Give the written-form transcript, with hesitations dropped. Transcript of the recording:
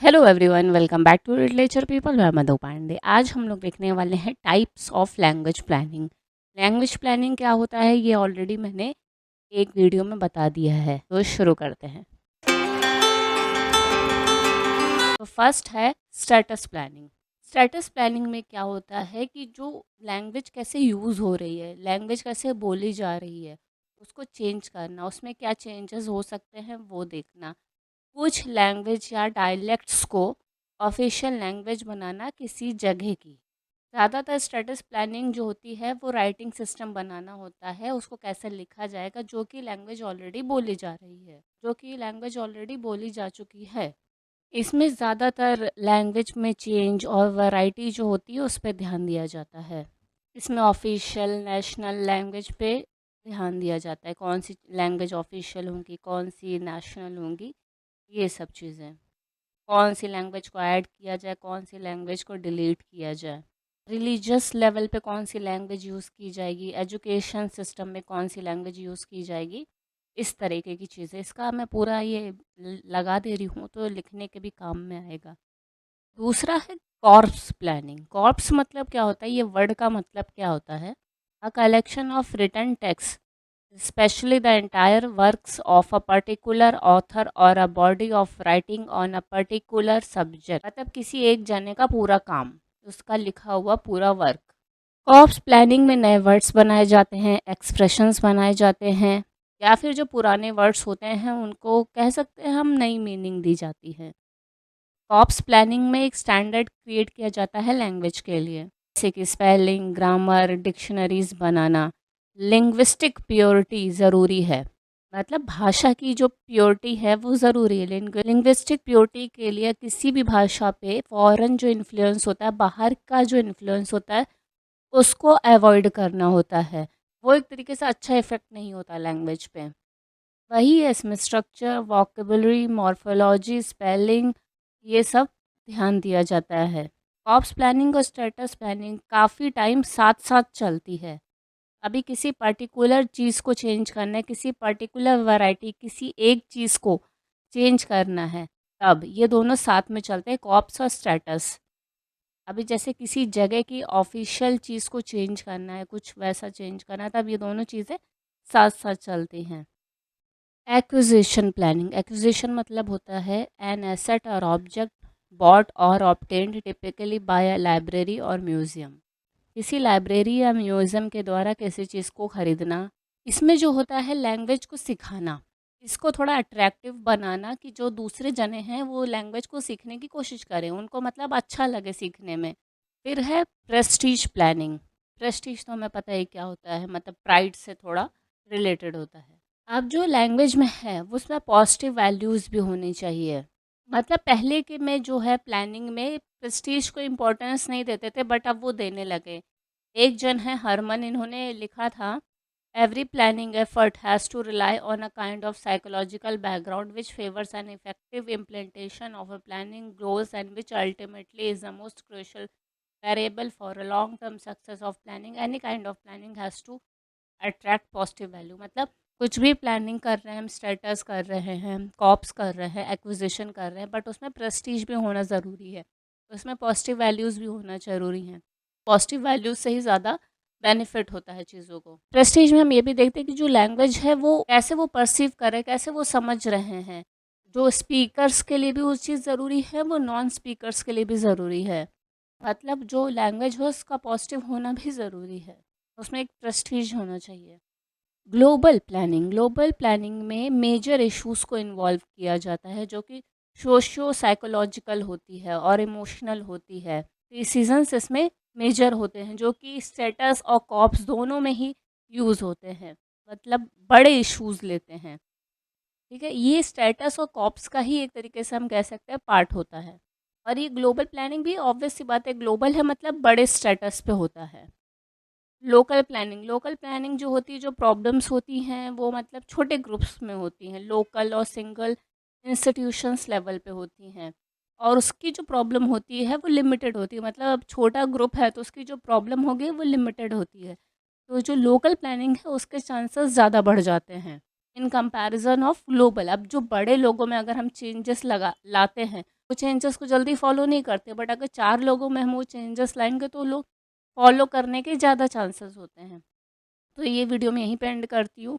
Hello everyone, welcome back to literature people. मैं मधु पांडे। आज हम लोग देखने वाले हैं types of language planning. Language planning क्या होता है ये ऑलरेडी मैंने एक वीडियो में बता दिया है, तो शुरू करते हैं। तो फर्स्ट है स्टेटस प्लानिंग। स्टेटस प्लानिंग में क्या होता है कि जो लैंग्वेज कैसे यूज़ हो रही है, लैंग्वेज कैसे बोली जा रही है, उसको चेंज करना, उसमें क्या चेंजेस हो सकते हैं वो देखना। कुछ लैंग्वेज या डायलेक्ट्स को ऑफिशियल लैंग्वेज बनाना किसी जगह की। ज़्यादातर स्टेटस प्लानिंग जो होती है वो राइटिंग सिस्टम बनाना होता है, उसको कैसे लिखा जाएगा, जो कि लैंग्वेज ऑलरेडी बोली जा रही है, जो कि लैंग्वेज ऑलरेडी बोली जा चुकी है। इसमें ज़्यादातर लैंग्वेज में चेंज और वैरायटी जो होती है उस पर ध्यान दिया जाता है। इसमें ऑफिशियल नेशनल लैंग्वेज पे ध्यान दिया जाता है, कौन सी लैंग्वेज ऑफिशियल होंगी, कौन सी नेशनल होंगी, ये सब चीज़ें। कौन सी लैंग्वेज को ऐड किया जाए, कौन सी लैंग्वेज को डिलीट किया जाए, रिलीजियस लेवल पे कौन सी लैंग्वेज यूज़ की जाएगी, एजुकेशन सिस्टम में कौन सी लैंग्वेज यूज़ की जाएगी, इस तरीके की चीज़ें। इसका मैं पूरा ये लगा दे रही हूँ तो लिखने के भी काम में आएगा। दूसरा है कॉर्प्स प्लानिंग। कॉर्प्स मतलब क्या होता है, ये वर्ड का मतलब क्या होता है? A collection of written text, especially the entire works of a particular author or a body of writing on a particular subject। मतलब किसी एक जने का पूरा काम, उसका लिखा हुआ पूरा वर्क। कॉर्प्स प्लानिंग में नए वर्ड्स बनाए जाते हैं, एक्सप्रेशंस बनाए जाते हैं, या फिर जो पुराने वर्ड्स होते हैं उनको कह सकते हैं हम नई मीनिंग दी जाती है। कॉर्प्स प्लानिंग में एक स्टैंडर्ड क्रिएट किया जाता है लैंग्वेज के लिए, जैसे कि स्पेलिंग, ग्रामर, डिक्शनरीज बनाना। लिंग्विस्टिक प्योरिटी ज़रूरी है, मतलब भाषा की जो प्योरिटी है वो ज़रूरी है। लिंग्विस्टिक प्योरिटी के लिए किसी भी भाषा पे फॉरेन जो इन्फ्लुएंस होता है, बाहर का जो इन्फ्लुएंस होता है, उसको अवॉइड करना होता है। वो एक तरीके से अच्छा इफेक्ट नहीं होता लैंग्वेज पे। वही है, इसमें स्ट्रक्चर, वोकेबुलरी, मॉर्फोलॉजी, स्पेलिंग, ये सब ध्यान दिया जाता है। कॉर्प्स प्लानिंग और स्टेटस प्लानिंग काफ़ी टाइम साथ साथ चलती है। अभी किसी पर्टिकुलर चीज़ को चेंज करना है, किसी पर्टिकुलर वैरायटी, किसी एक चीज़ को चेंज करना है, तब ये दोनों साथ में चलते हैं, कॉर्प्स और स्टेटस। अभी जैसे किसी जगह की ऑफिशियल चीज़ को चेंज करना है, कुछ वैसा चेंज करना है, तब ये दोनों चीज़ें साथ साथ चलती हैं। Acquisition planning. एक्विजिशन मतलब होता है an asset or object bought or obtained typically by a library or museum. किसी लाइब्रेरी या म्यूजियम के द्वारा किसी चीज़ को खरीदना। इसमें जो होता है लैंग्वेज को सिखाना, इसको थोड़ा अट्रैक्टिव बनाना कि जो दूसरे जने हैं वो लैंग्वेज को सीखने की कोशिश करें, उनको मतलब अच्छा लगे सीखने में। फिर है प्रेस्टीज प्लानिंग। प्रेस्टीज तो हमें पता है क्या होता है, मतलब प्राइड से थोड़ा रिलेटेड होता है। अब जो लैंग्वेज में है वो उसमें पॉजिटिव वैल्यूज़ भी होनी चाहिए। मतलब पहले के में जो है प्लानिंग में प्रेस्टीज को इम्पोर्टेंस नहीं देते थे, बट अब वो देने लगे। एक जन है हरमन, इन्होंने लिखा था, every planning effort has to rely on a kind of psychological background which favours an effective implementation of a planning goals and which ultimately is the most crucial variable for a long term success of planning. Any kind of planning has to attract positive value. मतलब कुछ भी planning कर रहे हैं, हम status कर रहे हैं, कॉप्स कर रहे हैं, एक्विजिशन कर रहे हैं, बट उसमें प्रेस्टीज भी होना ज़रूरी है, उसमें पॉजिटिव वैल्यूज़ भी होना ज़रूरी हैं। पॉजिटिव वैल्यूज़ से ही ज़्यादा बेनिफिट होता है चीज़ों को। प्रेस्टीज में हम ये भी देखते हैं कि जो लैंग्वेज है वो कैसे वो परसीव कर रहे हैं, कैसे वो समझ रहे हैं। जो स्पीकर्स के लिए भी वो चीज़ ज़रूरी है, वो नॉन स्पीकर्स के लिए भी ज़रूरी है। मतलब जो लैंग्वेज हो उसका पॉजिटिव होना भी ज़रूरी है, उसमें एक प्रेस्टीज होना चाहिए। ग्लोबल प्लानिंग में मेजर इश्यूज़ को इन्वॉल्व किया जाता है, जो कि सोशियो साइकोलॉजिकल होती है और इमोशनल होती है। डिसीजंस इसमें मेजर होते हैं, जो कि स्टेटस और कॉप्स दोनों में ही यूज़ होते हैं, मतलब बड़े इश्यूज़ लेते हैं। ठीक है, ये स्टेटस और कॉप्स का ही एक तरीके से हम कह सकते हैं पार्ट होता है। और ये ग्लोबल प्लानिंग भी ऑब्वियस सी बात है, ग्लोबल है मतलब बड़े स्टेटस पे होता है। लोकल प्लानिंग जो होती है, जो प्रॉब्लम्स होती हैं वो मतलब छोटे ग्रुप्स में होती हैं, लोकल और सिंगल इंस्टीट्यूशंस लेवल पे होती हैं। और उसकी जो प्रॉब्लम होती है वो लिमिटेड होती है, मतलब अब छोटा ग्रुप है तो उसकी जो प्रॉब्लम होगी वो लिमिटेड होती है। तो जो लोकल प्लानिंग है उसके चांसेस ज़्यादा बढ़ जाते हैं इन कंपैरिजन ऑफ ग्लोबल। अब जो बड़े लोगों में अगर हम चेंजेस लगा लाते हैं वो चेंजेस को जल्दी फॉलो नहीं करते, बट अगर 4 लोगों में हम वो चेंजेस लाएँगे तो लोग फॉलो करने के ज़्यादा चांसेस होते हैं। तो ये वीडियो मैं यहीं पे एंड करती हूँ।